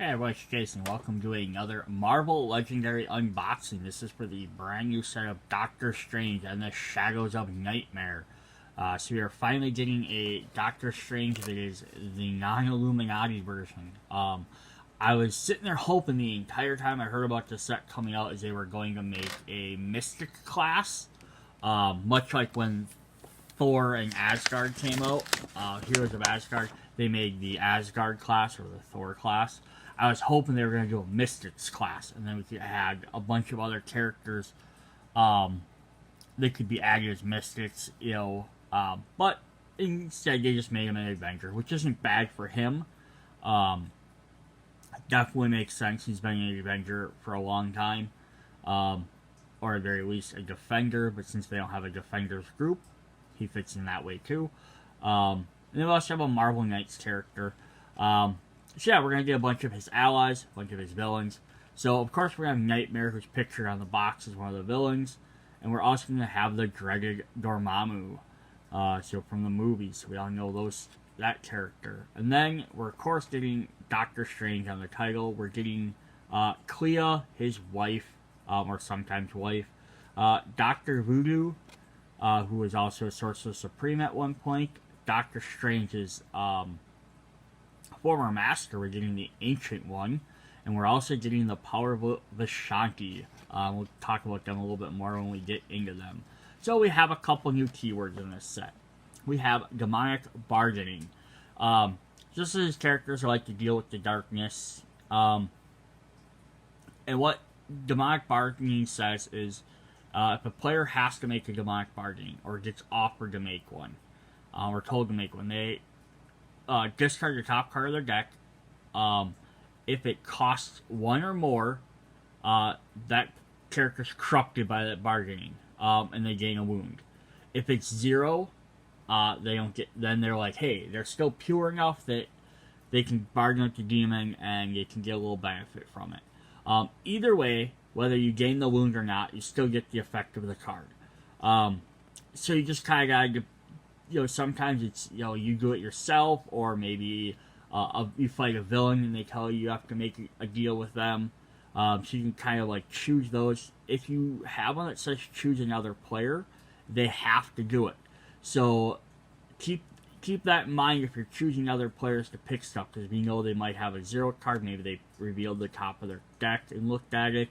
Hey everybody, it's Jason. Welcome to another Marvel Legendary unboxing. This is for the brand new set of Doctor Strange and the Shadows of Nightmare. So we are finally getting a Doctor Strange that is the non-Illuminati version. I was sitting there hoping the entire time I heard about the set coming out is they were going to make a Mystic class. Much like when Thor and Asgard came out, Heroes of Asgard, they made the Asgard class or the Thor class. I was hoping they were going to do a Mystics class, and then we could add a bunch of other characters that could be added as Mystics, but instead they just made him an Avenger, which isn't bad for him. Definitely makes sense. He's been an Avenger for a long time, or at the very least a Defender, but since they don't have a Defenders group, he fits in that way too. And then we also have a Marvel Knights character. So yeah, we're going to get a bunch of his allies, a bunch of his villains. So, of course, we're going to have Nightmare, who's pictured on the box as one of the villains. And we're also going to have the dreaded Dormammu, so from the movies. We all know that character. And then we're, of course, getting Doctor Strange on the title. We're getting Clea, his wife, or sometimes wife. Dr. Voodoo, who was also a Sorcerer Supreme at one point. Doctor Strange's former master. We're getting the Ancient One, and we're also getting the Power of Vashanti. We'll talk about them a little bit more when we get into them. So we have a couple new keywords in this set. We have demonic bargaining. Just as characters like to deal with the darkness. And what demonic bargaining says is if a player has to make a demonic bargaining or gets offered to make one, or told to make one, they discard your top card of their deck. If it costs one or more, that character's corrupted by that bargaining, and they gain a wound. If it's zero, they don't get. Then they're like, hey, they're still pure enough that they can bargain with the demon and they can get a little benefit from it. Either way, whether you gain the wound or not, you still get the effect of the card. So you just kind of gotta. Sometimes it's, you do it yourself, or maybe you fight a villain and they tell you have to make a deal with them. So you can kind of like choose those. If you have one that says choose another player, they have to do it. So keep that in mind if you're choosing other players to pick stuff, because we know they might have a zero card. Maybe they revealed the top of their deck and looked at it.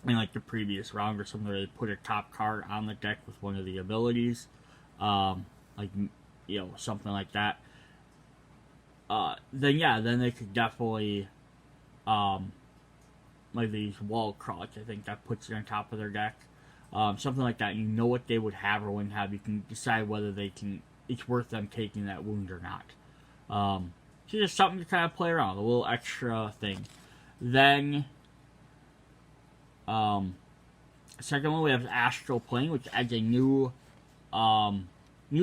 In like the previous round or something, where they put a top card on the deck with one of the abilities, something like that. Then they could definitely, like these wall crawls. I think that puts it on top of their deck, something like that. You know what they would have or wouldn't have. You can decide whether it's worth them taking that wound or not. So just something to kind of play around, a little extra thing. Then. Second one, we have Astral Plane, which adds a new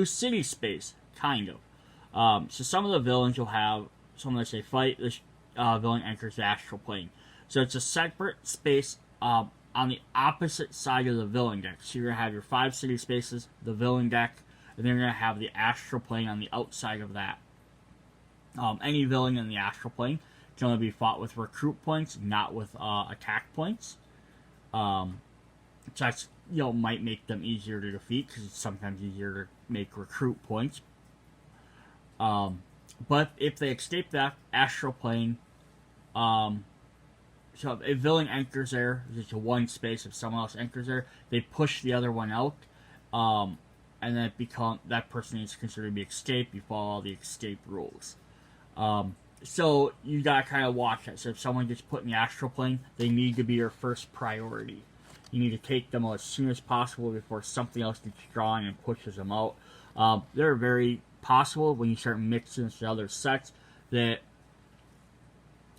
city space, kind of. So some of the villains you'll have, someone that say fight, this villain enters the Astral Plane. So it's a separate space on the opposite side of the villain deck. So you're going to have your 5 city spaces, the villain deck, and then you're going to have the Astral Plane on the outside of that. Any villain in the Astral Plane can only be fought with recruit points, not with attack points. So that's, might make them easier to defeat, because it's sometimes easier to make recruit points. But if they escape that Astral Plane, so if a villain enters there, there's a one space. If someone else enters there, they push the other one out, and then that person is considered to be escaped. You follow all the escape rules. So you gotta kind of watch that. So if someone gets put in the Astral Plane, they need to be your first priority. You need to take them as soon as possible before something else gets drawn and pushes them out. They're very possible when you start mixing with other sets that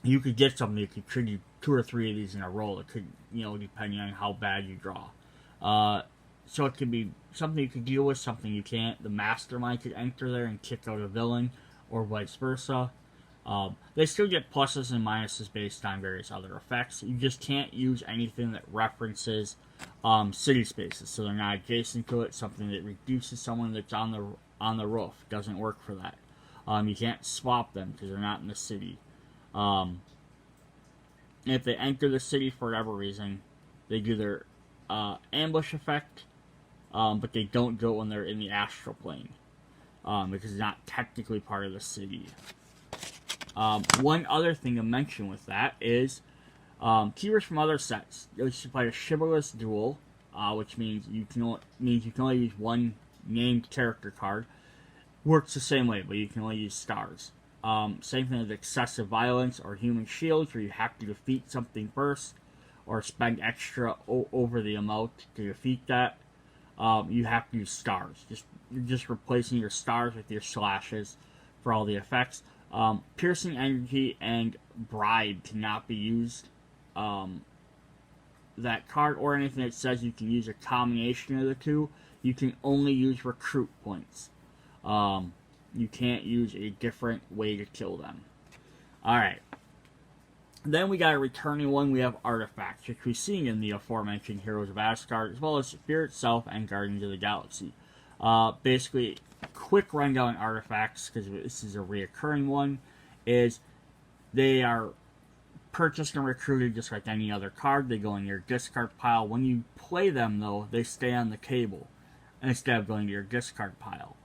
you could get something that could trigger 2 or 3 of these in a row. It could, depending on how bad you draw. So it could be something you could deal with, something you can't. The Mastermind could enter there and kick out a villain, or vice versa. They still get pluses and minuses based on various other effects. You just can't use anything that references city spaces, so they're not adjacent to it. Something that reduces someone that's on the roof doesn't work for that. You can't swap them because they're not in the city. If they enter the city for whatever reason, they do their ambush effect, but they don't do it when they're in the astral plane, because it's not technically part of the city. One other thing to mention with that is keywords from other sets. You can play a chivalrous duel, which means you can only use one named character card. Works the same way, but you can only use stars. Same thing with excessive violence or human shields, where you have to defeat something first, or spend extra over the amount to defeat that. You have to use stars. You're just replacing your stars with your slashes for all the effects. Piercing energy and bribe cannot be used. That card or anything that says you can use a combination of the two, you can only use recruit points. You can't use a different way to kill them. Alright. Then we got a returning one. We have artifacts, which we've seen in the aforementioned Heroes of Asgard, as well as Spirit itself and Guardians of the Galaxy. Basically, quick rundown on artifacts, because this is a reoccurring one, is they are purchased and recruited just like any other card. They go in your discard pile. When you play them, though, they stay on the table instead of going to your discard pile.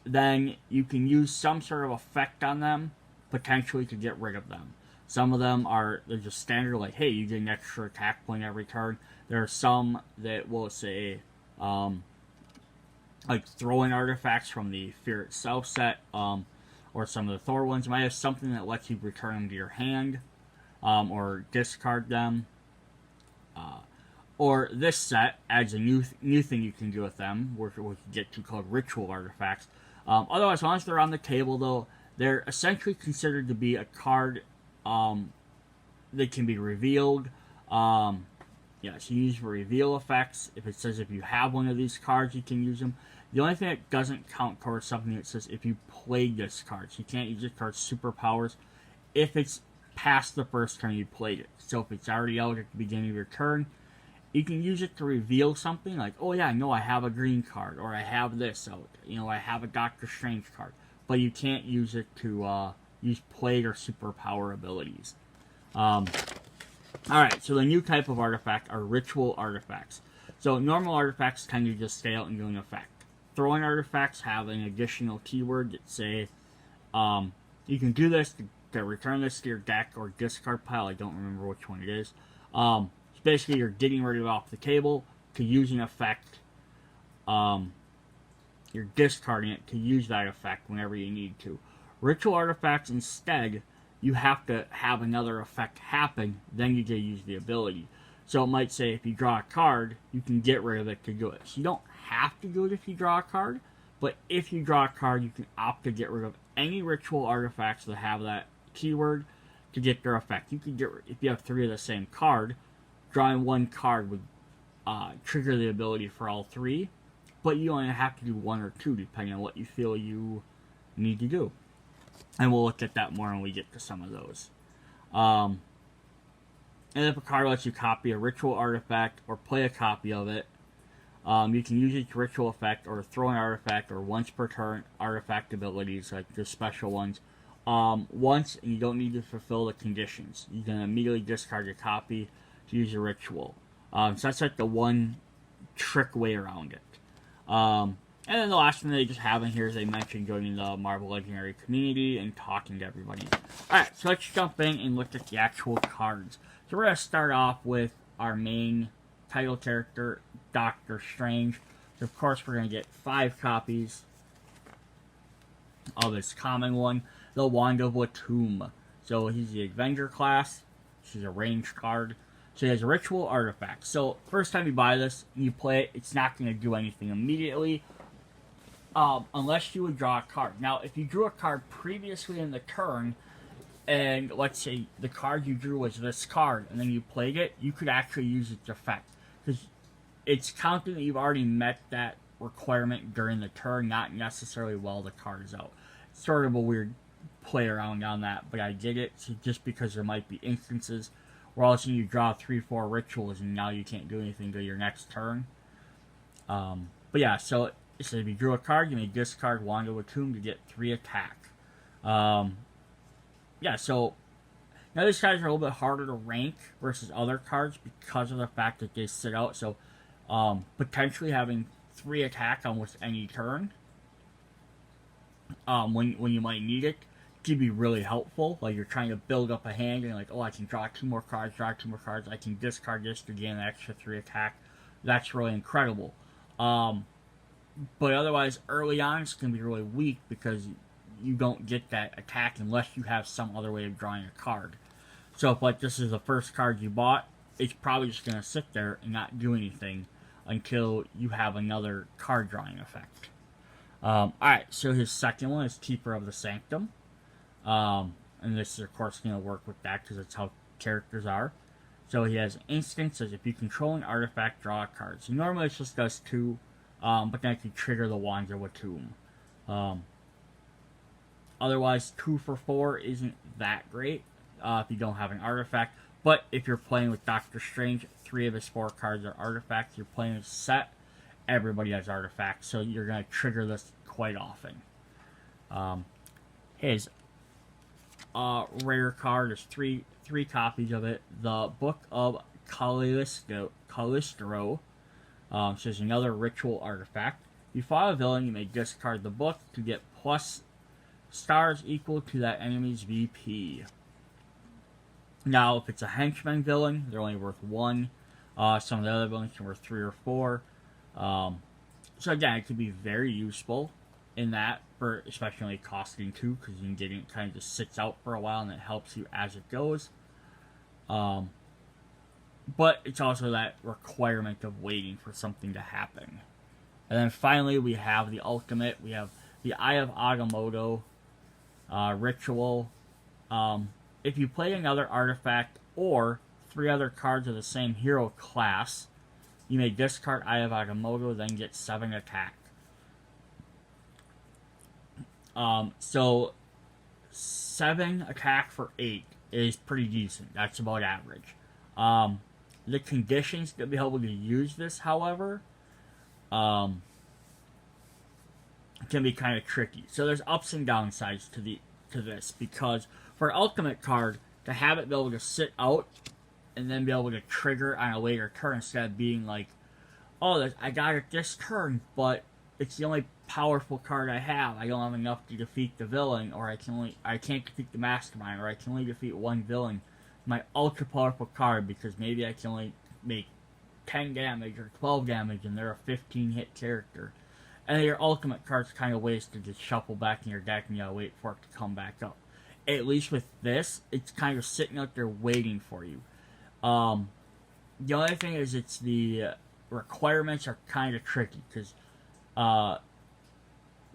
Then you can use some sort of effect on them, potentially, to get rid of them. Some of them they're just standard, like, hey, you get an extra attack point every turn. There are some that will say, like throwing artifacts from the Fear Itself set, or some of the Thor ones might have something that lets you return them to your hand, or discard them. Or this set adds a new thing you can do with them, which we can get to, called ritual artifacts. Otherwise, as long as they're on the table, though, they're essentially considered to be a card that can be revealed. So you use reveal effects. If it says if you have one of these cards, you can use them. The only thing that doesn't count towards something that says if you played this card. So you can't use this card's superpowers if it's past the first turn you played it. So if it's already out at the beginning of your turn, you can use it to reveal something like, oh yeah, no, I have a green card, or I have this out. I have a Doctor Strange card. But you can't use it to use played or superpower abilities. Alright, so the new type of artifact are ritual artifacts. So normal artifacts tend to just stay out and do an effect. Throwing artifacts have an additional keyword that say, you can do this to return this to your deck or discard pile. I don't remember which one it is. Basically, you're getting rid of it off the table to use an effect. You're discarding it to use that effect whenever you need to. Ritual artifacts, instead, you have to have another effect happen, then you get to use the ability. So it might say if you draw a card, you can get rid of it to do it. So you don't have to do it if you draw a card, but if you draw a card, you can opt to get rid of any ritual artifacts that have that keyword to get their effect. You can get, if you have 3 of the same card, drawing 1 card would trigger the ability for all 3, but you only have to do 1 or 2 depending on what you feel you need to do. And we'll look at that more when we get to some of those. And if a card lets you copy a ritual artifact or play a copy of it, you can use its ritual effect or throw an artifact or once per turn artifact abilities, like the special ones, once, and you don't need to fulfill the conditions. You can immediately discard your copy to use a ritual. So that's like the one trick way around it. And then the last thing they just have in here is they mentioned joining the Marvel Legendary community and talking to everybody. Alright, so let's jump in and look at the actual cards. So we're going to start off with our main title character, Doctor Strange. So of course we're going to get 5 copies of his common one, the Wand of Watum. So he's the Avenger class. She's a ranged card. So he has a ritual artifact. So first time you buy this, you play it, it's not going to do anything immediately. Unless you would draw a card. Now, if you drew a card previously in the turn, and let's say the card you drew was this card, and then you played it, you could actually use its effect. Because it's counting that you've already met that requirement during the turn, not necessarily while the card is out. It's sort of a weird play around on that, but I get it. So just because there might be instances where all of a sudden you draw 3-4 rituals, and now you can't do anything till your next turn. But yeah, so So if you drew a card, you may discard Wanda with Tomb to get 3 attack. Yeah, so now these guys are a little bit harder to rank versus other cards because of the fact that they sit out. So potentially having 3 attack almost any turn when you might need it could be really helpful. Like you're trying to build up a hand and you're like, oh, I can draw 2 more cards, I can discard this to gain an extra 3 attack. That's really incredible. But otherwise, early on, it's going to be really weak because you don't get that attack unless you have some other way of drawing a card. So if like this is the first card you bought, it's probably just going to sit there and not do anything until you have another card drawing effect. Alright, so his second one is Keeper of the Sanctum. And this is of course going to work with that because that's how characters are. So he has instances, if you control an artifact, draw a card. So normally it just does 2, but then it can trigger the Wanda with Tomb. Otherwise, 2 for 4 isn't that great if you don't have an artifact. But if you're playing with Doctor Strange, 3 of his 4 cards are artifacts. You're playing a set, everybody has artifacts, so you're going to trigger this quite often. His rare card is three copies of it. The Book of Callisto, so there's another ritual artifact. If you fight a villain, you may discard the book to get plus stars equal to that enemy's VP. Now, if it's a henchman villain, they're only worth 1. Some of the other villains are worth 3 or 4. So again, it could be very useful in that, for especially costing 2, because you can get it kind of just sits out for a while and it helps you as it goes. But it's also that requirement of waiting for something to happen. And then finally, we have the ultimate. We have the Eye of Agamotto ritual. If you play another artifact or 3 other cards of the same hero class, you may discard Eye of Agamotto, then get 7 attack. So 7 attack for 8 is pretty decent. That's about average. The conditions to be able to use this, however, can be kind of tricky. So there's ups and downsides to this, because for an ultimate card, to have it be able to sit out and then be able to trigger on a later turn instead of being like, oh, I got it this turn, but it's the only powerful card I have. I don't have enough to defeat the villain, or I can't defeat the mastermind, or I can only defeat 1 villain. My ultra powerful card, because maybe I can only make 10 damage or 12 damage and they're a 15 hit character. And your ultimate card's kind of wasted to shuffle back in your deck and you gotta wait for it to come back up. At least with this, it's kind of sitting out there waiting for you. The only thing is it's the requirements are kind of tricky, because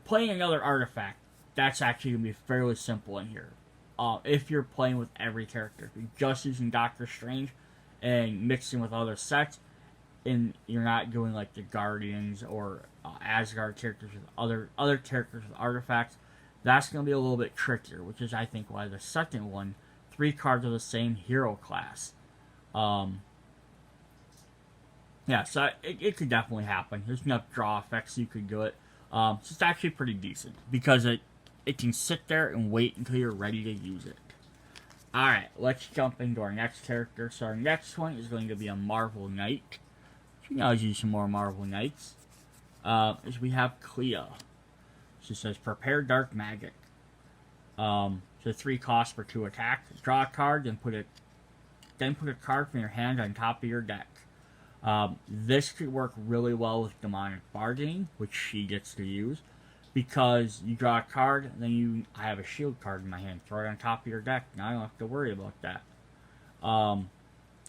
playing another artifact, that's actually going to be fairly simple in here. If you're playing with every character. If you're just using Doctor Strange and mixing with other sets, and you're not doing like the Guardians or Asgard characters with other characters with artifacts, that's going to be a little bit trickier, which is I think why the second one, 3 cards of the same hero class. Yeah, so it could definitely happen. There's enough draw effects you could do it. So it's actually pretty decent, because it can sit there and wait until you're ready to use it. Alright, let's jump into our next character. So our next one is going to be a Marvel Knight. So we can always use some more Marvel Knights. Is we have Clea. She says, prepare Dark Magic. So 3 costs for 2 attack. Draw a card, then put a card from your hand on top of your deck. This could work really well with Demonic Bargaining, which she gets to use, because you draw a card, and then I have a shield card in my hand, throw it on top of your deck, now I don't have to worry about that. Now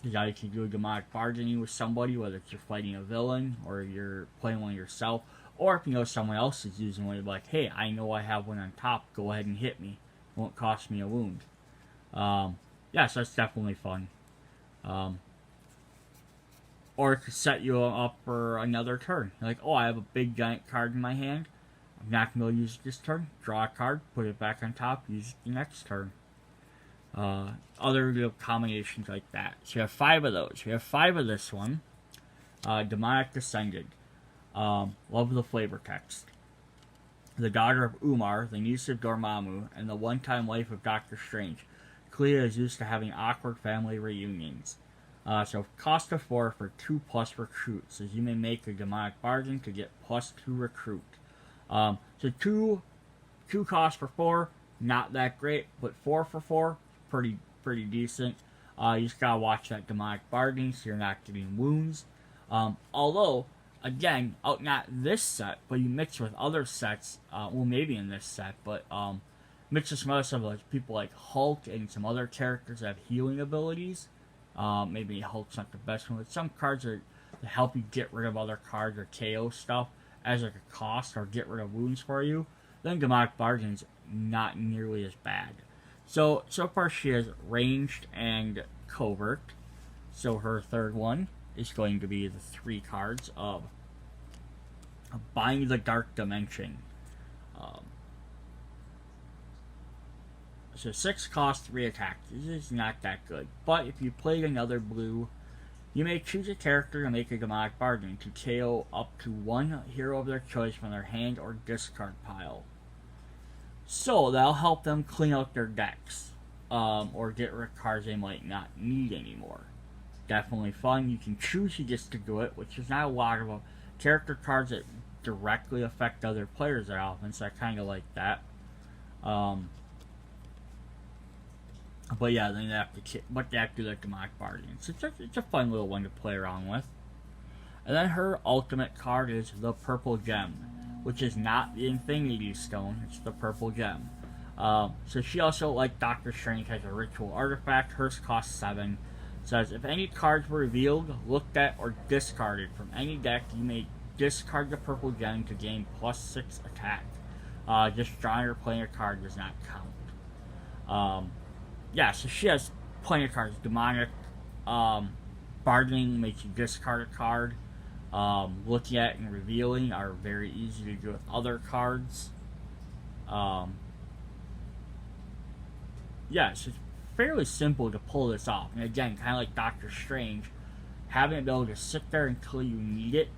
you can do Demonic Bargaining with somebody, whether it's you're fighting a villain, or you're playing one yourself, or if you know someone else is using one, you're like, hey, I know I have one on top, go ahead and hit me, it won't cost me a wound. Yeah, so that's definitely fun. Or it could set you up for another turn. You're like, oh, I have a big giant card in my hand. I'm not going to use it this turn. Draw a card, put it back on top, use it the next turn. Other combinations like that. So you have 5 of those. We have 5 of this one. Demonic Descended. Love the flavor text. The daughter of Umar, the niece of Dormammu, and the one-time wife of Doctor Strange. Clea is used to having awkward family reunions. So cost of 4 for 2+ recruits, as you may make a demonic bargain to get +2 recruit. So two cost for 4, not that great, but 4 for 4, pretty decent. You just gotta watch that demonic bargain so you're not getting wounds. Although, again, not this set, but you mix with other sets, well maybe in this set, but mix with some other stuff like people like Hulk and some other characters that have healing abilities. Maybe Hulk's not the best one, but some cards are to help you get rid of other cards or KO stuff as like a cost or get rid of wounds for you. Then Demonic Bargain's not nearly as bad. So far she has ranged and covert. So her third one is going to be the 3 cards of Bind the Dark Dimension. So 6 cost, 3 attack. This is not that good. But if you played another blue, you may choose a character to make a demonic bargain to KO up to 1 hero of their choice from their hand or discard pile. So that'll help them clean out their decks, or get rid of cards they might not need anymore. Definitely fun. You can choose who gets to do it, which is not a lot of character cards that directly affect other players that often, so I kind of like that. But yeah, then they have to do like demonic bargains. It's a fun little one to play around with. And then her ultimate card is the Purple Gem, which is not the Infinity Stone, it's the Purple Gem. So she also, like Doctor Strange, has a ritual artifact. Hers costs 7. Says, if any cards were revealed, looked at, or discarded from any deck, you may discard the Purple Gem to gain +6 attack. Just drawing or playing a card does not count. Yeah, so she has plenty of cards. Demonic bargaining makes you discard a card. Looking at and revealing are very easy to do with other cards. Yeah, so it's fairly simple to pull this off. And again, kind of like Doctor Strange, having it be able to sit there until you need it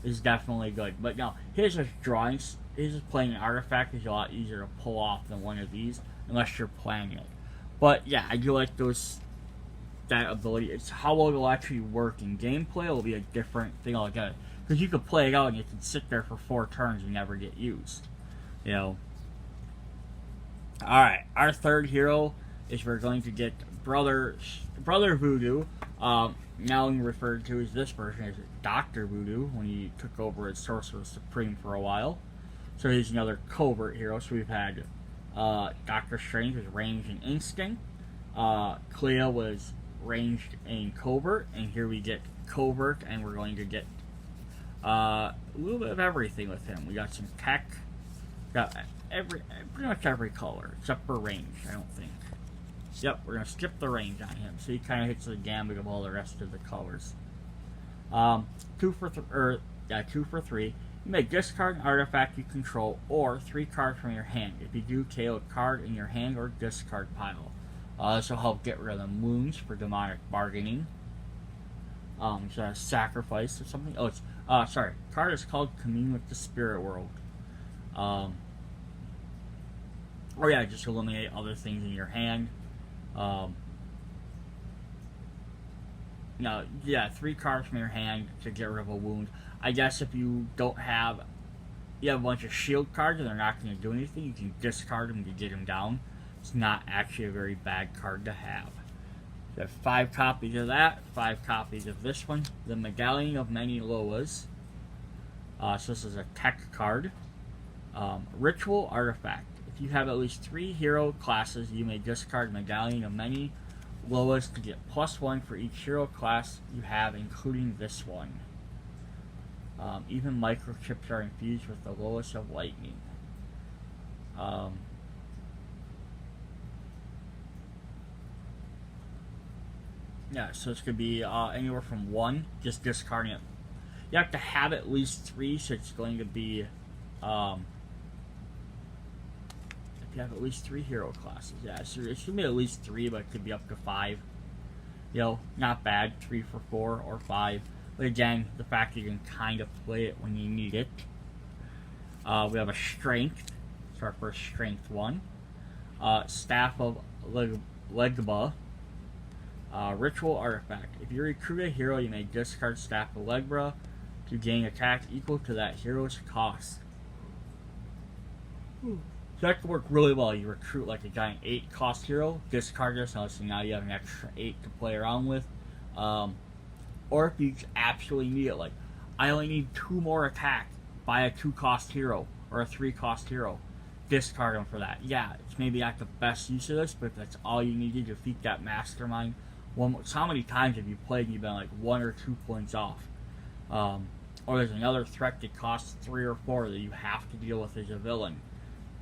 is definitely good. But no, here's just drawings. Here's just playing an artifact is a lot easier to pull off than one of these, unless you're planning it. But yeah, I do like that ability. It's how it'll actually work in gameplay. It'll be a different thing altogether. Because you could play it out and you can sit there for 4 turns and never get used. You know. Alright, our third hero is we're going to get Brother Voodoo. Now referred to as this version as Dr. Voodoo when he took over as Sorcerer Supreme for a while. So he's another covert hero. So we've had Doctor Strange was ranged in Instinct. Clea was ranged in Covert. And here we get Covert, and we're going to get a little bit of everything with him. We got some tech. Got pretty much every color, except for range, I don't think. Yep, we're going to skip the range on him. So he kind of hits the gambit of all the rest of the colors. 2 for 3. You may discard an artifact you control or 3 cards from your hand. If you do, KO a card in your hand or discard pile. This will help get rid of the wounds for demonic bargaining. So a sacrifice or something. Oh, it's sorry. Card is called Commune with the Spirit World. Or yeah, just eliminate other things in your hand. No, yeah, 3 cards from your hand to get rid of a wound. I guess if you don't have, you have a bunch of shield cards and they're not going to do anything, you can discard them to get them down. It's not actually a very bad card to have. You have 5 copies of that, 5 copies of this one, the Medallion of Many Loas. So this is a tech card. Ritual Artifact. If you have at least 3 hero classes, you may discard Medallion of Many Loas to get +1 for each hero class you have, including this one. Even microchips are infused with the Loas of Lightning. Yeah, so it's going to be anywhere from 1, just discarding it. You have to have at least 3, so it's going to be, if you have at least 3 hero classes. Yeah, so it should be at least 3, but it could be up to 5. You know, not bad, 3 for 4 or 5. But again, the fact that you can kind of play it when you need it. We have a Strength. It's our first Strength one. Staff of Legba. Ritual Artifact. If you recruit a hero, you may discard Staff of Legba to gain attack equal to that hero's cost. So that could work really well. You recruit like a giant 8 cost hero, discard this, so now you have an extra 8 to play around with. Or if you absolutely need it, like, I only need 2 more attack, buy a 2 cost hero, or a 3 cost hero, discard them for that. Yeah, it's maybe not the best use of this, but if that's all you need to defeat that mastermind, how many times have you played and you've been like 1 or 2 points off? Or there's another threat that costs 3 or 4 that you have to deal with as a villain.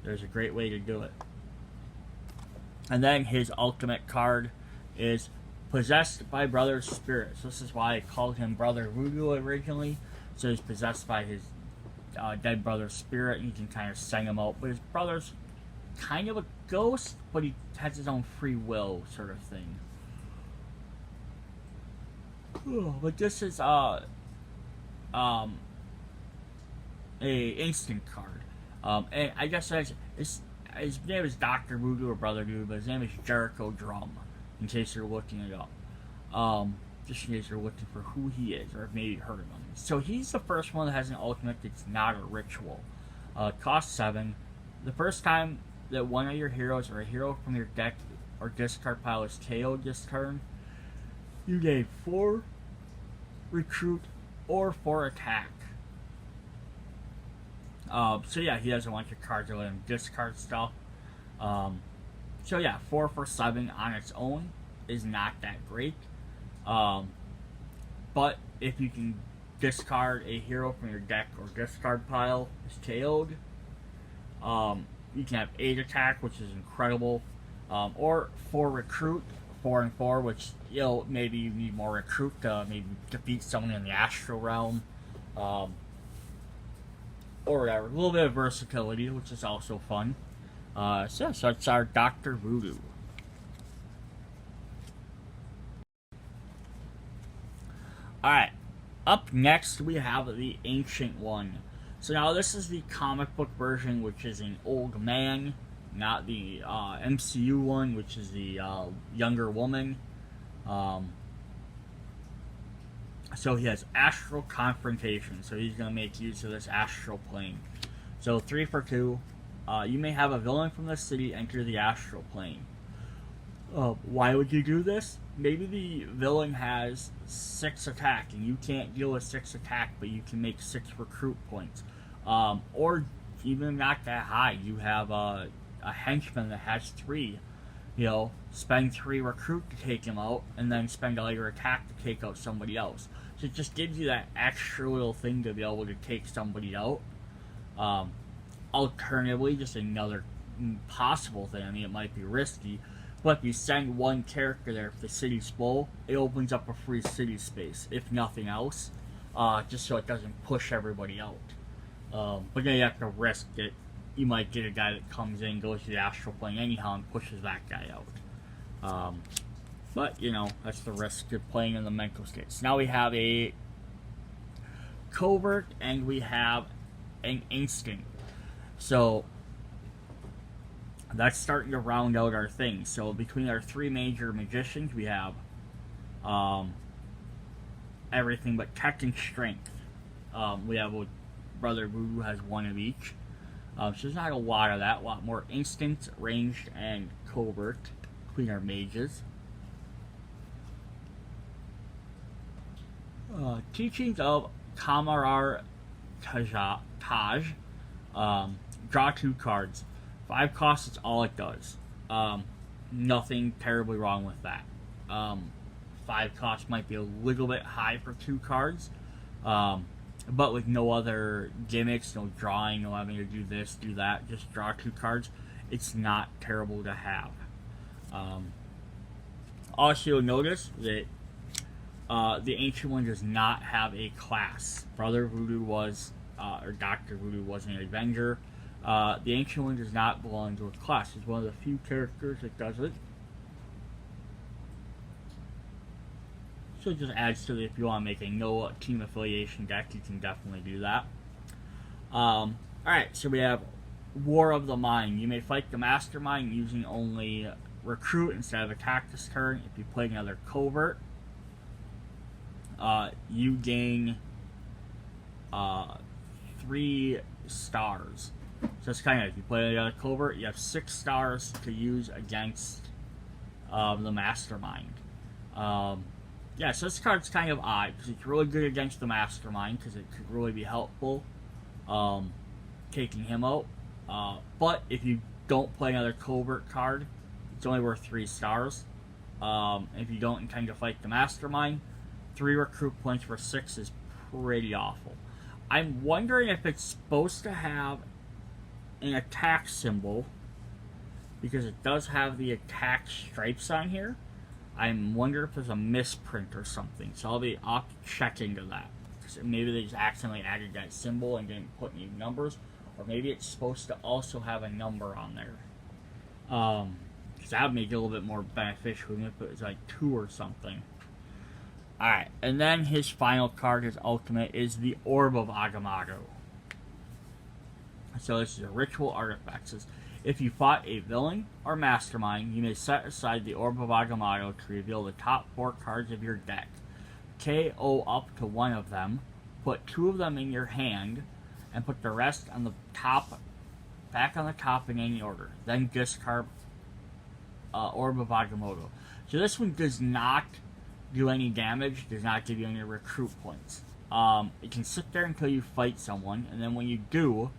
There's a great way to do it. And then his ultimate card is Possessed by Brother's Spirit. So this is why I called him Brother Voodoo originally. So he's possessed by his dead brother's spirit, and you can kind of send him out. But his brother's kind of a ghost, but he has his own free will sort of thing. But this is a instant card. And I guess his name is Dr. Voodoo or Brother Voodoo, but his name is Jericho Drum, in case you're looking it up. Just in case you're looking for who he is, or maybe heard of him. So he's the first one that has an ultimate that's not a ritual. Cost 7. The first time that one of your heroes or a hero from your deck or discard pile is KO'd this turn, you gain 4 recruit or 4 attack. So yeah, he has a bunch of cards that let him discard stuff. So yeah, 4 for 7 on its own is not that great. But if you can discard a hero from your deck or discard pile is KO'd, you can have 8 attack, which is incredible. Or 4 recruit, 4 and 4, which, you know, maybe you need more recruit to maybe defeat someone in the astral realm. Or whatever. A little bit of versatility, which is also fun. So it's our Dr. Voodoo. Alright, up next we have the Ancient One. So now this is the comic book version, which is an old man, not the MCU one, which is the younger woman. So he has Astral Confrontation, so he's going to make use of this astral plane. So 3 for 2. You may have a villain from the city enter the astral plane. Why would you do this? Maybe the villain has 6 attack and you can't deal with 6 attack, but you can make 6 recruit points. Or even not that high. You have a henchman that has 3. You know, spend 3 recruit to take him out, and then spend all your attack to take out somebody else. So it just gives you that extra little thing to be able to take somebody out. Alternatively, just another possible thing. I mean, it might be risky, but if you send one character there, if the city's full, it opens up a free city space, if nothing else, just so it doesn't push everybody out. But then you have to risk it. You might get a guy that comes in, goes to the astral plane anyhow, and pushes that guy out. But, you know, that's the risk of playing in the mental states. Now we have a covert, and we have an instant. So that's starting to round out our thing. So between our 3 major magicians, we have everything but tech and strength. We have Brother Voodoo has 1 of each. So there's not a lot of that. A lot more instant, ranged, and covert between our mages. Teachings of Kamarar Taj. Draw 2 cards. 5 costs is all it does. Nothing terribly wrong with that. 5 costs might be a little bit high for 2 cards. But with no other gimmicks, no drawing, no having to do this, do that, just draw 2 cards, it's not terrible to have. Also, you'll notice that the Ancient One does not have a class. Brother Voodoo was, or Dr. Voodoo was an Avenger. The Ancient One does not belong to a class. He's one of the few characters that does it. So it just adds to the, if you want to make a no team affiliation deck, you can definitely do that. Alright, so we have War of the Mind. You may fight the Mastermind using only Recruit instead of Attack this turn. If you play another Covert, you gain 3 stars. So it's kind of, if you play another Covert, you have 6 stars to use against the Mastermind. Yeah, so this card's kind of odd, because it's really good against the Mastermind, because it could really be helpful taking him out. But if you don't play another Covert card, it's only worth 3 stars. If you don't intend to fight the Mastermind, 3 recruit points for 6 is pretty awful. I'm wondering if it's supposed to have an attack symbol, because it does have the attack stripes on here. I'm wondering if there's a misprint or something, so I'll check into that. Maybe they just accidentally added that symbol and didn't put any numbers, or maybe it's supposed to also have a number on there. Because that would make it a little bit more beneficial, even if it was like 2 or something. Alright, and then his final card, his ultimate, is the Orb of Agamotto. So this is a ritual artifact. It says, if you fought a villain or mastermind, you may set aside the Orb of Agamotto to reveal the top 4 cards of your deck. KO up to 1 of them, put 2 of them in your hand, and put the rest on the top, back on the top in any order. Then discard Orb of Agamotto. So this one does not do any damage, does not give you any recruit points. It can sit there until you fight someone, and then when you do,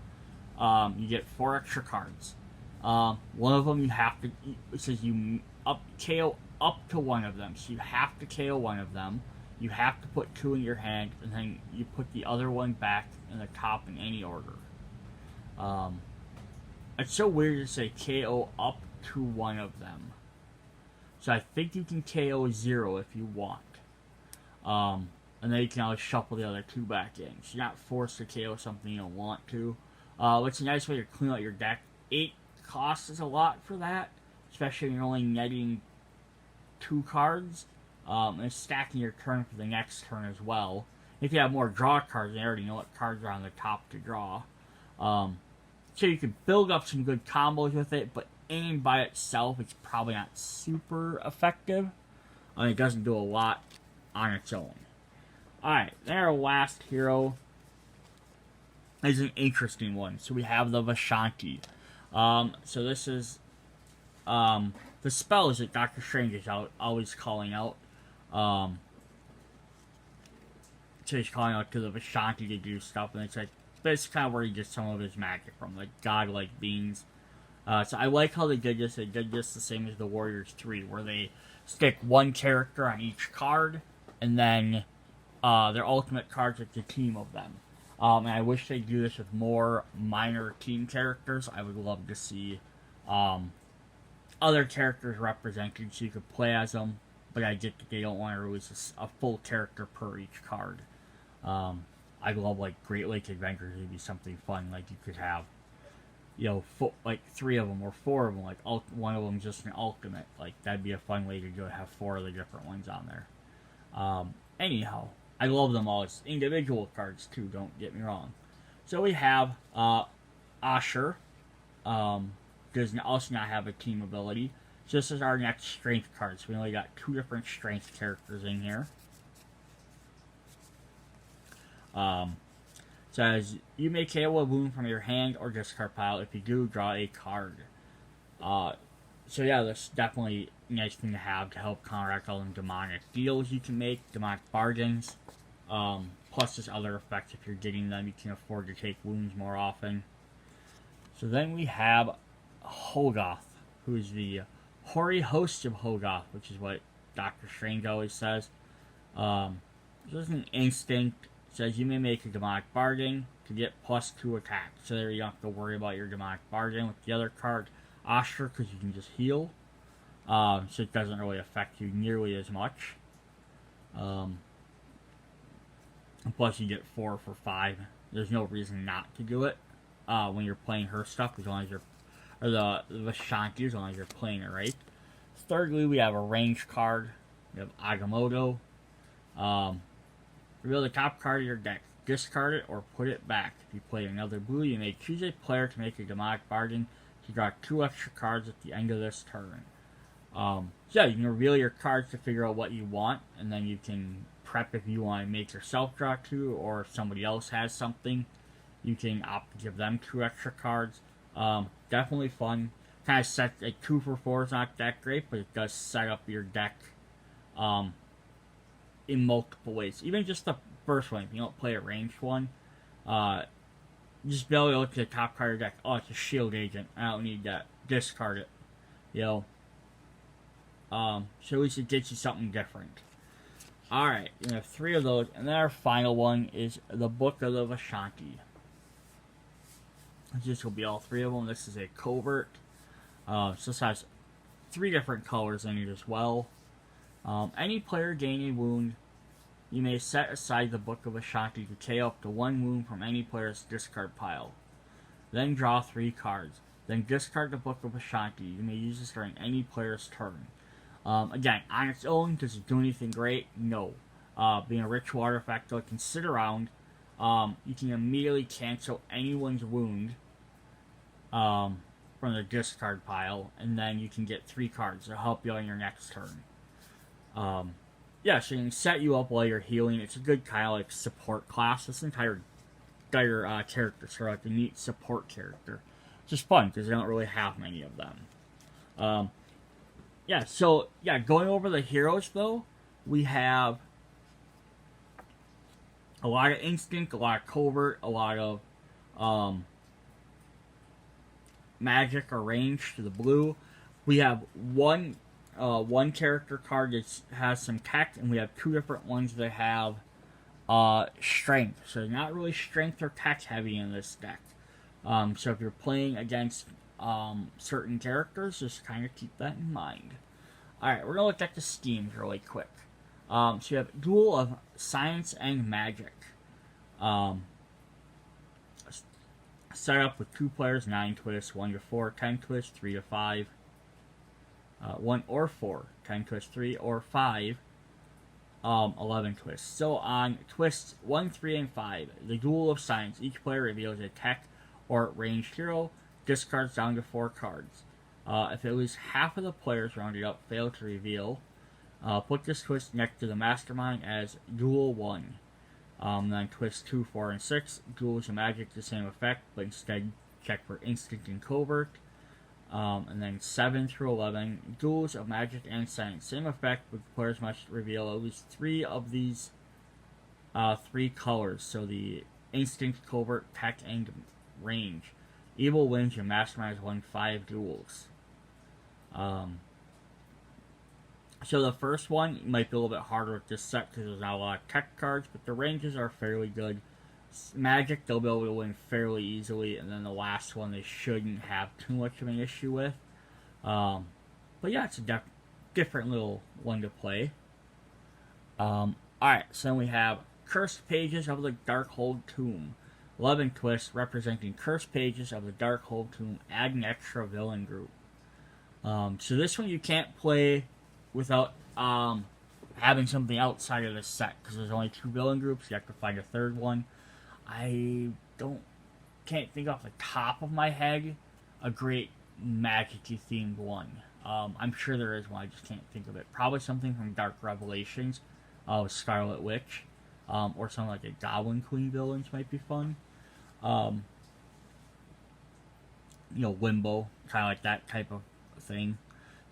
you get 4 extra cards. One of them you have to, it says you KO up to 1 of them, so you have to KO 1 of them. You have to put 2 in your hand, and then you put the other one back in the top in any order. It's so weird to say KO up to 1 of them. So I think you can KO 0 if you want. And then you can always shuffle the other 2 back in. So you're not forced to KO something you don't want to. What's a nice way to clean out your deck. 8 costs is a lot for that, especially when you're only netting 2 cards. And stacking your turn for the next turn as well. If you have more draw cards, you already know what cards are on the top to draw. So you can build up some good combos with it, but aim by itself, it's probably not super effective. It doesn't do a lot on its own. Alright, then our last hero is an interesting one. So we have the Vashanti. So this is the spells that Doctor Strange is always calling out. So he's calling out to the Vashanti to do stuff, and it's like, that's kind of where he gets some of his magic from, like godlike beings. So I like how they did this. They did this the same as the Warriors 3, where they stick 1 character on each card, and then their ultimate cards with the team of them. And I wish they'd do this with more minor team characters. I would love to see other characters represented so you could play as them, but I get that they don't want to release a full character per each card. I'd love, like, Great Lake Adventures would be something fun. Like, you could have, you know, like 3 of them or 4 of them, like one of them just an ultimate. Like, that'd be a fun way to go have 4 of the different ones on there. Anyhow, I love them all as individual cards too, don't get me wrong. So we have Asher, does also not have a team ability. So this is our next strength card. So we only got 2 different strength characters in here. Says, you may KO a wound from your hand or discard pile. If you do, draw a card. So yeah, that's definitely a nice thing to have to help counteract all them demonic deals you can make, demonic bargains. Plus just other effects. If you're getting them, you can afford to take wounds more often. So then we have Hogoth, who is the hoary host of Hogoth, which is what Doctor Strange always says. This is an instinct. It says you may make a demonic bargain to get +2 attack. So there you don't have to worry about your demonic bargain. With the other card, Asher, because you can just heal. So it doesn't really affect you nearly as much. And plus you get 4 for 5. There's no reason not to do it when you're playing her stuff, as long as you're, or the Vashanti, as long as you're playing it right. Thirdly, we have a range card. We have Agamotto. Reveal the top card of your deck. Discard it or put it back. If you play another blue, you may choose a player to make a demonic bargain to draw 2 extra cards at the end of this turn. So yeah, you can reveal your cards to figure out what you want, and then you can prep if you want to make yourself draw 2, or if somebody else has something, you can opt to give them 2 extra cards. Definitely fun. Kind of set, like 2 for 4 is not that great, but it does set up your deck in multiple ways. Even just the first one, if you don't play a ranged one, just be able to look at the top card of your deck. Oh, it's a shield agent. I don't need that. Discard it. You know. So at least it gets you something different. Alright, we have 3 of those, and then our final one is the Book of the Vashanti. This will be all 3 of them. This is a covert. So this has 3 different colors in it as well. Any player gaining a wound, you may set aside the Book of Vashanti to KO up to 1 wound from any player's discard pile. Then draw 3 cards. Then discard the Book of Vashanti. You may use this during any player's turn. Again, on its own, does it do anything great? No. Being a ritual artifact, though, it can sit around. You can immediately cancel anyone's wound from the discard pile, and then you can get 3 cards to help you on your next turn. Yeah, so you can set you up while you're healing. It's a good kind of like support class. This entire character is sort of like a neat support character. It's just fun because they don't really have many of them. Yeah, so yeah, going over the heroes though, we have a lot of instinct, a lot of covert, a lot of magic or range to the blue. We have one character card that has some tech, and we have 2 different ones that have strength. So they're not really strength or tech heavy in this deck. So if you're playing against certain characters, just kind of keep that in mind. Alright, we're going to look at the schemes really quick. So you have Duel of Science and Magic. Set up with 2 players, 9 twists, 1 to 4, 10 twists, 3 to 5. 1 or 4, 10 twists, 3 or 5, 11 twists. So on twists 1, 3, and 5, the Duel of Science, each player reveals a tech or ranged hero, discards down to 4 cards. If at least half of the players rounded up fail to reveal, put this twist next to the Mastermind as Duel 1. Then twists 2, 4, and 6, Duels of Magic, the same effect, but instead check for instinct and covert. And then 7 through 11, Duels of Magic and Science. Same effect, but players must reveal at least 3 of these 3 colors. So the Instinct, Covert, Tech, and Range. Evil wins, your Mastermind has won 5 duels. So the first one might be a little bit harder with this set because there's not a lot of tech cards, but the ranges are fairly good. Magic, they'll be able to win fairly easily, and then the last one they shouldn't have too much of an issue with. But yeah, it's a different little one to play. Alright, so then we have Cursed Pages of the Darkhold Tomb. 11 twists representing Cursed Pages of the Darkhold Tomb. Add an extra villain group. So this one you can't play without having something outside of this set, because there's only 2 villain groups. You have to find a 3rd one. I can't think off the top of my head a great magic-y themed one. I'm sure there is one, I just can't think of it. Probably something from Dark Revelations, Scarlet Witch, or something like a Goblin Queen villains might be fun. Limbo, kind of like that type of thing.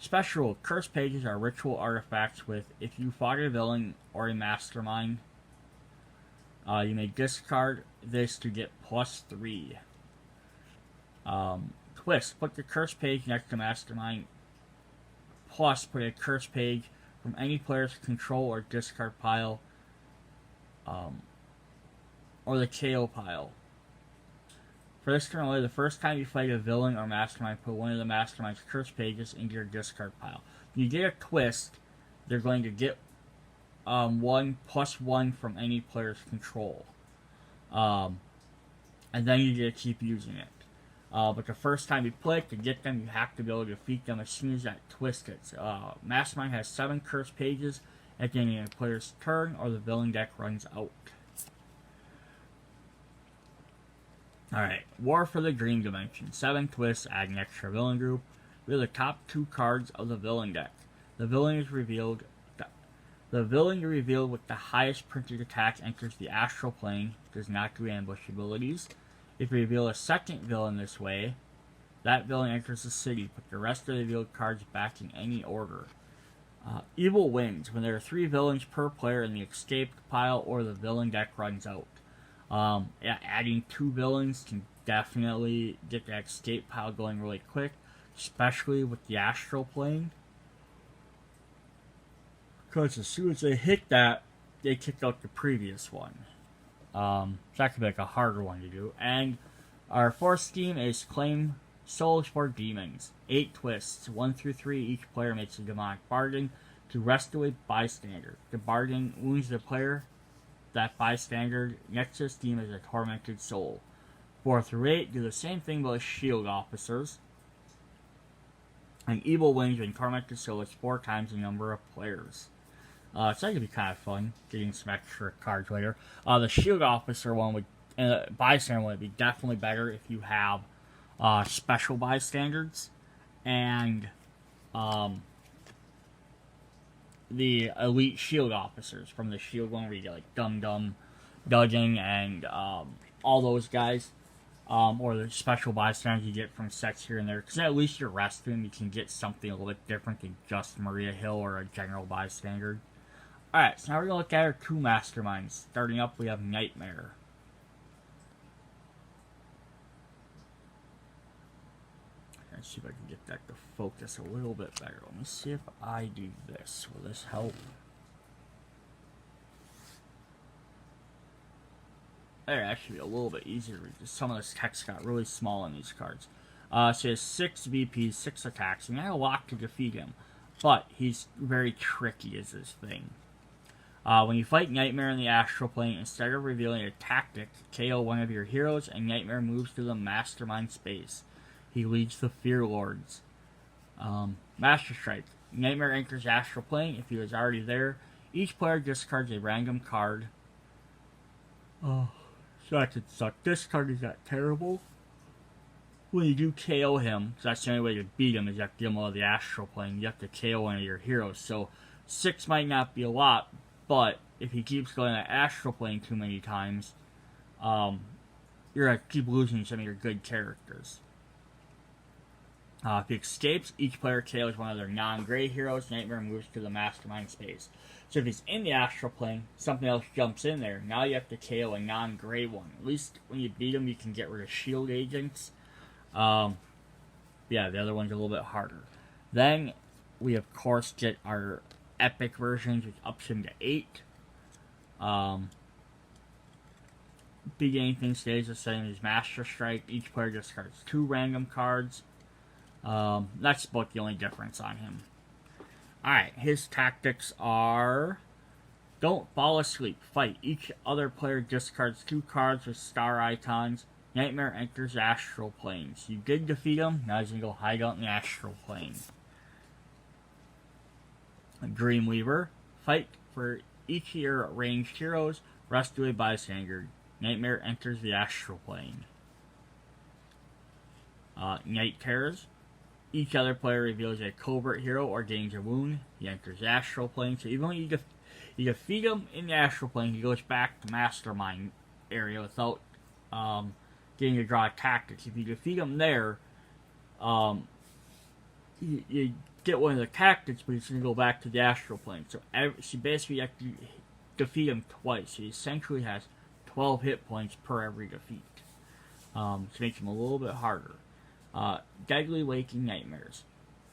Special Cursed Pages are ritual artifacts with, if you fought a villain or a mastermind, you may discard this to get +3. Twist. Put the Cursed Page next to Mastermind. Plus, put a Cursed Page from any player's control or discard pile, or the KO pile. For this turn only, the first time you fight a villain or mastermind, put one of the mastermind's Cursed Pages into your discard pile. When you get a twist, they're going to get 1 + 1 from any player's control. And then you get to keep using it. But the first time you play it, to get them, you have to be able to defeat them as soon as that twist hits. Mastermind has 7 Cursed Pages, at the end of the player's turn or the villain deck runs out. Alright, War for the Dream Dimension. 7 twists, add an extra villain group. Reveal the top 2 cards of the villain deck. The villain is revealed. The villain you reveal with the highest printed attack enters the astral plane, does not do ambush abilities. If you reveal a second villain this way, that villain enters the city. Put the rest of the revealed cards back in any order. Evil wins when there are 3 villains per player in the escaped pile or the villain deck runs out. Yeah, adding 2 villains can definitely get the escape pile going really quick, especially with the astral plane. Because as soon as they hit that, they kick out the previous one. So that could be like a harder one to do. And our 4th scheme is Claim Souls for Demons. 8 twists, 1 through 3. Each player makes a demonic bargain to rescue a bystander. The bargain wounds the player. That bystander next to the scheme is a tormented soul. 4 through 8 do the same thing but with shield officers. And evil wins when tormented soul is 4 times the number of players. So that could be kind of fun, getting some extra cards later. The shield officer one would, and the bystander one would be definitely better if you have special bystanders and the elite shield officers from the shield one where you get like Dum Dum, Duggan, and all those guys. Or the special bystanders you get from sets here and there. Because at least you're resting, you can get something a little bit different than just Maria Hill or a general bystander. Alright, so now we're going to look at our 2 masterminds. Starting up, we have Nightmare. Let's see if I can get that to focus a little bit better. Let me see if I do this. Will this help? There, actually a little bit easier to read. Some of this text got really small in these cards. So he has 6 VPs, 6 attacks, and I had a lot to defeat him. But he's very tricky is his thing. When you fight Nightmare in the astral plane, instead of revealing a tactic, KO one of your heroes, and Nightmare moves to the mastermind space. He leads the Fear Lords. Master Strike. Nightmare enters astral plane. If he was already there, each player discards a random card. Oh, so that could suck. This card is not terrible. When you do KO him, because that's the only way to beat him is you have to get him out of the astral plane. You have to KO one of your heroes. So 6 might not be a lot, but if he keeps going to astral plane too many times, you're going to keep losing some of your good characters. If he escapes, each player KOs one of their non-gray heroes. Nightmare moves to the mastermind space. So if he's in the astral plane, something else jumps in there. Now you have to KO a non-gray one. At least when you beat him, you can get rid of shield agents. Yeah, the other one's a little bit harder. Then we, of course, get our epic versions, which ups him to 8. Beginning thing stays the same as Master Strike. Each player discards 2 random cards. That's about the only difference on him. Alright, his tactics are... Don't fall asleep. Fight. Each other player discards 2 cards with star icons. Nightmare enters astral planes. You did defeat him, now he's going to go hide out in the astral plane. Dreamweaver. Fight for each of your ranged heroes. Rescue a bystander. Nightmare enters the astral plane. Night Terrors. Each other player reveals a covert hero or gains a wound. He enters the astral plane. So even when you defeat him in the astral plane, he goes back to Mastermind area without getting to draw tactics. If you defeat him there, you get one of the tactics, but he's going to go back to the astral plane. So basically you have to defeat him twice. He essentially has 12 hit points per every defeat. So it makes him a little bit harder. Deadly Waking Nightmares.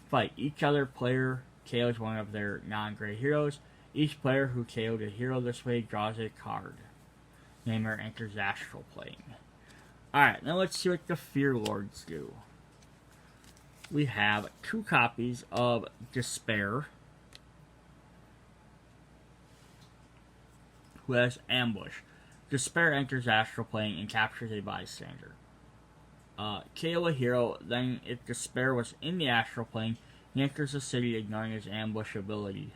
Fight. Each other player KOs one of their non-gray heroes. Each player who KO'd a hero this way draws a card. Nightmare enters astral plane. Alright, now let's see what the Fear Lords do. We have 2 copies of Despair, who has Ambush. Despair enters astral plane and captures a bystander. KO a hero, then if Despair was in the astral plane, he enters the city ignoring his ambush ability.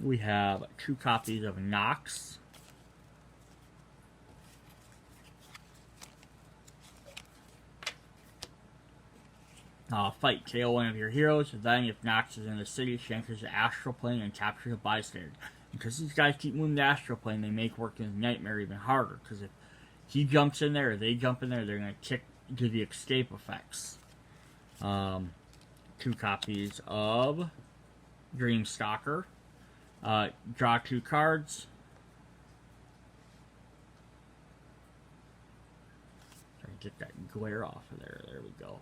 We have 2 copies of Nox. Fight. KO one of your heroes. Then, if Nox is in the city, she enters the astral plane and captures a bystander. Because these guys keep moving the astral plane, they make working his nightmare even harder. Because if he jumps in there or they jump in there, they're going to do the escape effects. 2 copies of Dreamstalker. Draw 2 cards. Try to get that glare off of there. There we go.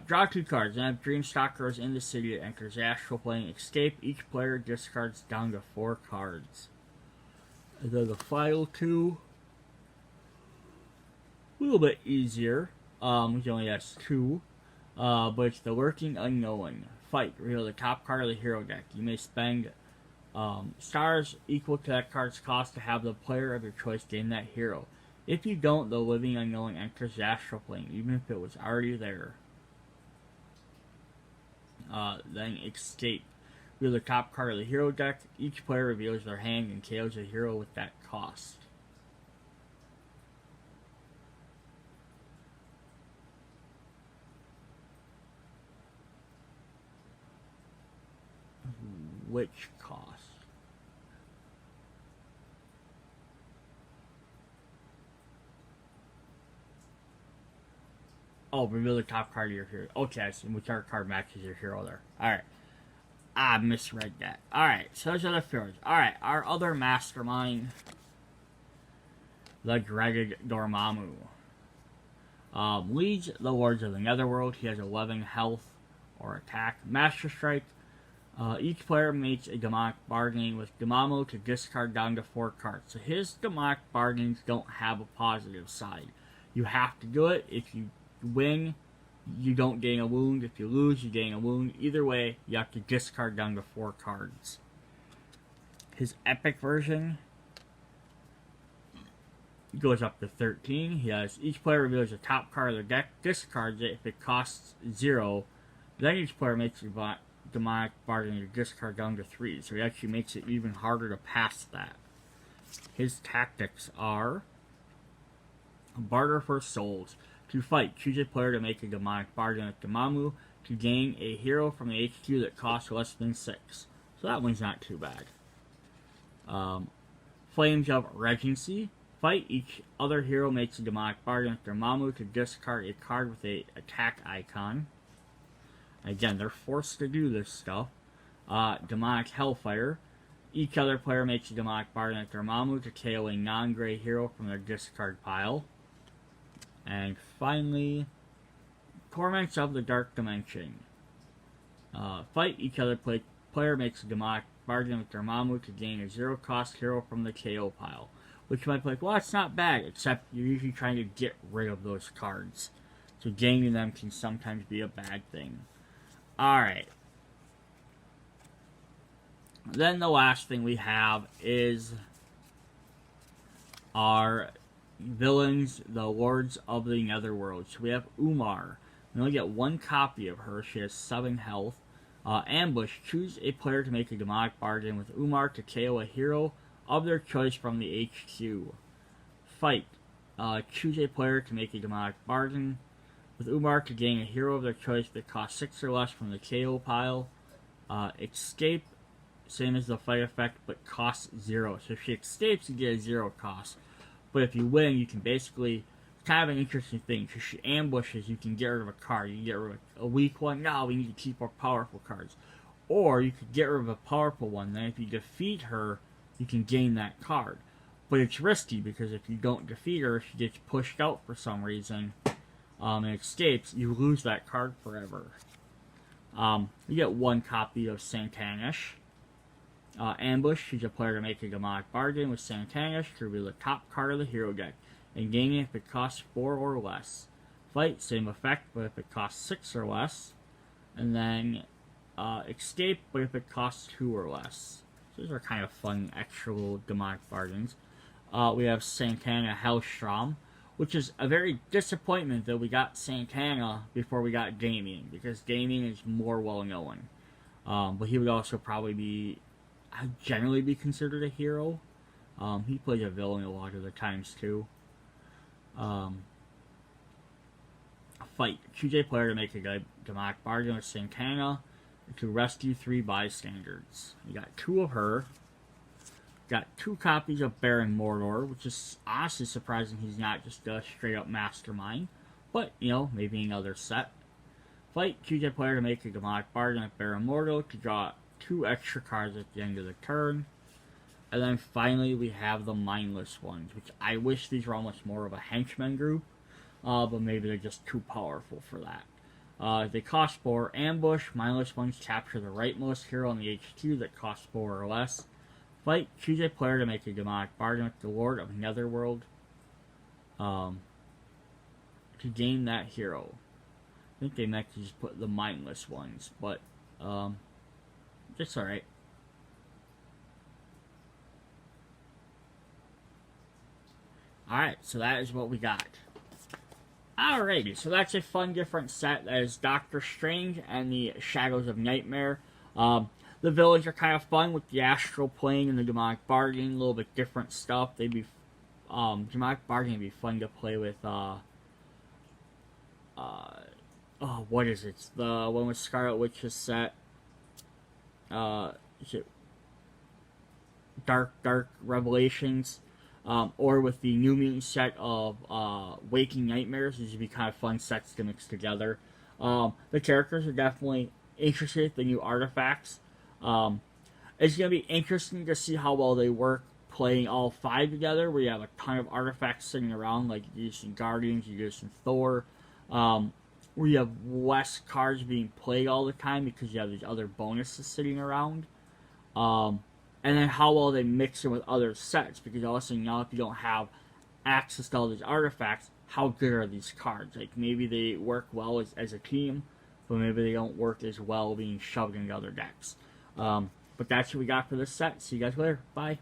Draw 2 cards. And if Dreamstalker is in the city, it enters the astral plane. Escape. Each player discards down to 4 cards. And then the final 2. A little bit easier. Which only has 2. But it's the Lurking Unknown. Fight. Reveal the top card of the hero deck. You may spend stars equal to that card's cost to have the player of your choice gain that hero. If you don't, the Living Unknown enters the astral plane, even if it was already there. Then Escape. Reveal the top card of the hero deck. Each player reveals their hand and KOs a hero with that cost. Which cost? Oh, reveal the top card of your hero. Okay, I see. Whichever card matches your hero there. Alright. I misread that. Alright, so those are the heroes. Alright, our other mastermind. The dreaded Dormammu. Leads the Lords of the Netherworld. He has 11 health or attack. Master Strike. Each player makes a demonic bargain with Dormammu to discard down to 4 cards. So his demonic bargains don't have a positive side. You have to do it. If you win, you don't gain a wound. If you lose, you gain a wound. Either way, you have to discard down to 4 cards. His epic version goes up to 13. He has each player reveals the top card of their deck, discards it if it costs 0. Then each player makes a demonic bargain to discard down to 3. So he actually makes it even harder to pass that. His tactics are barter for souls. To fight, choose a player to make a demonic bargain with Dormammu to gain a hero from the HQ that costs less than 6. So that one's not too bad. Flames of Regency. Fight, each other hero makes a demonic bargain with Dormammu to discard a card with a attack icon. Again, they're forced to do this stuff. Demonic Hellfire. Each other player makes a demonic bargain with Dormammu to KO a non-gray hero from their discard pile. And finally, Torments of the Dark Dimension. Fight, each other player makes a demonic bargain with Dormammu to gain a 0-cost hero from the KO pile. Which might be like, well, it's not bad, except you're usually trying to get rid of those cards. So gaining them can sometimes be a bad thing. Alright. Then the last thing we have is our villains, the Lords of the Netherworld. So we have Umar. We only get 1 copy of her. She has 7 health. Ambush. Choose a player to make a demonic bargain with Umar to KO a hero of their choice from the HQ. Fight. Choose a player to make a demonic bargain with Umar to gain a hero of their choice that costs 6 or less from the KO pile. Escape. Same as the fight effect, but costs 0. So if she escapes, you get a 0 cost. But if you win, you can basically... It's kind of an interesting thing. Because she ambushes, you can get rid of a card. You can get rid of a weak one. Now we need to keep our powerful cards. Or you could get rid of a powerful one. Then if you defeat her, you can gain that card. But it's risky, because if you don't defeat her, she gets pushed out for some reason, and escapes, you lose that card forever. You get 1 copy of Santanish. Ambush. Choose a player to make a demonic bargain with Santanish to reveal the top card of the hero deck, and gain it if it costs 4 or less. Fight, same effect, but if it costs 6 or less. And then Escape, but if it costs 2 or less. So those are kind of fun, extra little demonic bargains. We have Santana Hellstrom, which is a very disappointment that we got Santana before we got Damien, because Damien is more well known. But he would also probably be I'd generally be considered a hero. He plays a villain a lot of the times too. Fight. Choose a player to make a demonic bargain with Santana to rescue 3 bystanders. You got 2 of her. Got 2 copies of Baron Mordor, which is honestly surprising he's not just a straight up mastermind. But, you know, maybe another set. Fight. Choose a player to make a demonic bargain with Baron Mordor to draw 2 extra cards at the end of the turn. And then finally we have the mindless ones, which I wish these were almost more of a henchman group. But maybe they're just too powerful for that. They cost 4. Ambush. Mindless ones capture the rightmost hero on the HQ that costs 4 or less. Fight. Choose a player to make a demonic bargain with the Lord of Netherworld to gain that hero. I think they meant to just put the mindless ones, but it's alright. Alright, so that is what we got. Alrighty, so that's a fun different set. That is Doctor Strange and the Shadows of Nightmare. The villains are kind of fun with the astral plane and the demonic bargain, a little bit different stuff. They'd be demonic bargain would be fun to play with. What is it? It's the one with Scarlet Witch's set. Is it Dark Revelations? Or with the New Mutant set of Waking Nightmares. These would be kind of fun sets to mix together. The characters are definitely interested in the new artifacts. It's going to be interesting to see how well they work playing all 5 together, where you have a ton of artifacts sitting around, like you do some Guardians, you do some Thor, where you have less cards being played all the time because you have these other bonuses sitting around. And then how well they mix it with other sets, because also now if you don't have access to all these artifacts, how good are these cards? Like, maybe they work well as a team, but maybe they don't work as well being shoved into other decks. But that's what we got for this set. See you guys later. Bye.